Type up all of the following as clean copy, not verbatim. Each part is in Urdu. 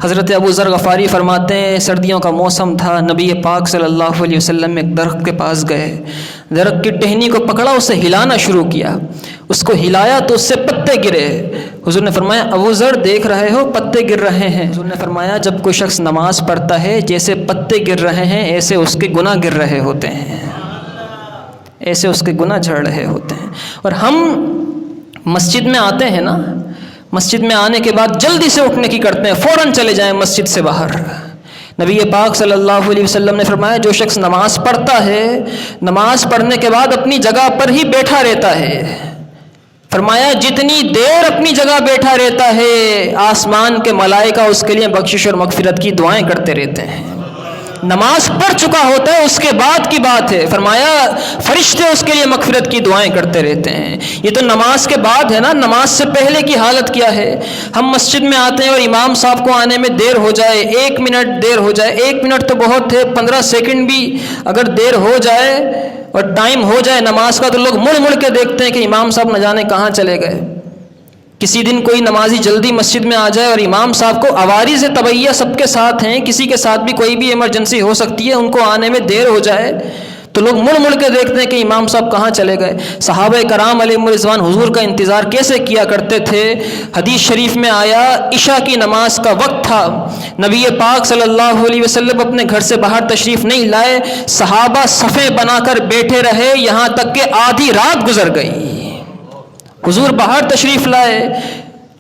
حضرت ابو ذر غفاری فرماتے ہیں سردیوں کا موسم تھا، نبی پاک صلی اللہ علیہ وسلم ایک درخت کے پاس گئے، درخت کی ٹہنی کو پکڑا، اسے ہلانا شروع کیا، اس کو ہلایا تو اس سے پتے گرے۔ حضور نے فرمایا ابو ذر دیکھ رہے ہو پتے گر رہے ہیں؟ حضور نے فرمایا جب کوئی شخص نماز پڑھتا ہے جیسے پتے گر رہے ہیں ایسے اس کے گناہ گر رہے ہوتے ہیں، ایسے اس کے گناہ جھڑ رہے ہوتے ہیں۔ اور ہم مسجد میں آتے ہیں نا، مسجد میں آنے کے بعد جلدی سے اٹھنے کی کرتے ہیں، فوراً چلے جائیں مسجد سے باہر۔ نبی پاک صلی اللہ علیہ وسلم نے فرمایا جو شخص نماز پڑھتا ہے نماز پڑھنے کے بعد اپنی جگہ پر ہی بیٹھا رہتا ہے، فرمایا جتنی دیر اپنی جگہ بیٹھا رہتا ہے آسمان کے ملائکہ اس کے لیے بخشش اور مغفرت کی دعائیں کرتے رہتے ہیں۔ نماز پڑھ چکا ہوتا ہے اس کے بعد کی بات ہے، فرمایا فرشتے اس کے لیے مغفرت کی دعائیں کرتے رہتے ہیں۔ یہ تو نماز کے بعد ہے نا، نماز سے پہلے کی حالت کیا ہے؟ ہم مسجد میں آتے ہیں اور امام صاحب کو آنے میں دیر ہو جائے، 1 منٹ دیر ہو جائے، 1 منٹ تو بہت ہے، 15 سیکنڈ بھی اگر دیر ہو جائے اور ٹائم ہو جائے نماز کا تو لوگ مڑ مڑ کے دیکھتے ہیں کہ امام صاحب نہ جانے کہاں چلے گئے۔ کسی دن کوئی نمازی جلدی مسجد میں آ جائے اور امام صاحب کو عوارض طبعیہ سب کے ساتھ ہیں، کسی کے ساتھ بھی کوئی بھی ایمرجنسی ہو سکتی ہے، ان کو آنے میں دیر ہو جائے تو لوگ مڑ مڑ کے دیکھتے ہیں کہ امام صاحب کہاں چلے گئے۔ صحابہ کرام علیہم الرضوان حضور کا انتظار کیسے کیا کرتے تھے؟ حدیث شریف میں آیا عشاء کی نماز کا وقت تھا، نبی پاک صلی اللہ علیہ وسلم اپنے گھر سے باہر تشریف نہیں لائے، صحابہ صفیں بنا کر بیٹھے رہے یہاں تک کہ آدھی رات گزر گئی۔ حضور باہر تشریف لائے،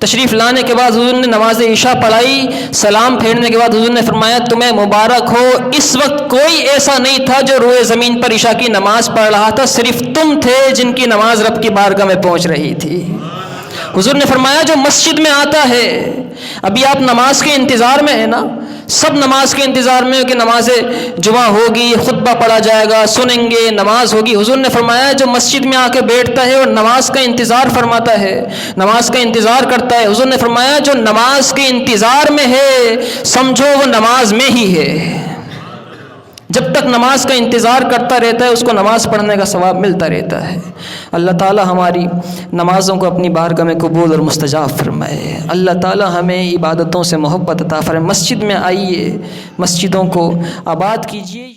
تشریف لانے کے بعد حضور نے نماز عشاء پڑھائی، سلام پھیرنے کے بعد حضور نے فرمایا تمہیں مبارک ہو، اس وقت کوئی ایسا نہیں تھا جو روئے زمین پر عشاء کی نماز پڑھ رہا تھا، صرف تم تھے جن کی نماز رب کی بارگاہ میں پہنچ رہی تھی۔ حضور نے فرمایا جو مسجد میں آتا ہے، ابھی آپ نماز کے انتظار میں ہیں نا، سب نماز کے انتظار میں کہ نماز جمعہ ہوگی، خطبہ پڑھا جائے گا، سنیں گے، نماز ہوگی۔ حضور نے فرمایا جو مسجد میں آ کے بیٹھتا ہے اور نماز کا انتظار فرماتا ہے، نماز کا انتظار کرتا ہے، حضور نے فرمایا جو نماز کے انتظار میں ہے سمجھو وہ نماز میں ہی ہے۔ جب تک نماز کا انتظار کرتا رہتا ہے اس کو نماز پڑھنے کا ثواب ملتا رہتا ہے۔ اللہ تعالی ہماری نمازوں کو اپنی بارگاہ میں قبول اور مستجاب فرمائے۔ اللہ تعالی ہمیں عبادتوں سے محبت عطا فرمائے۔ مسجد میں آئیے، مسجدوں کو آباد کیجیے۔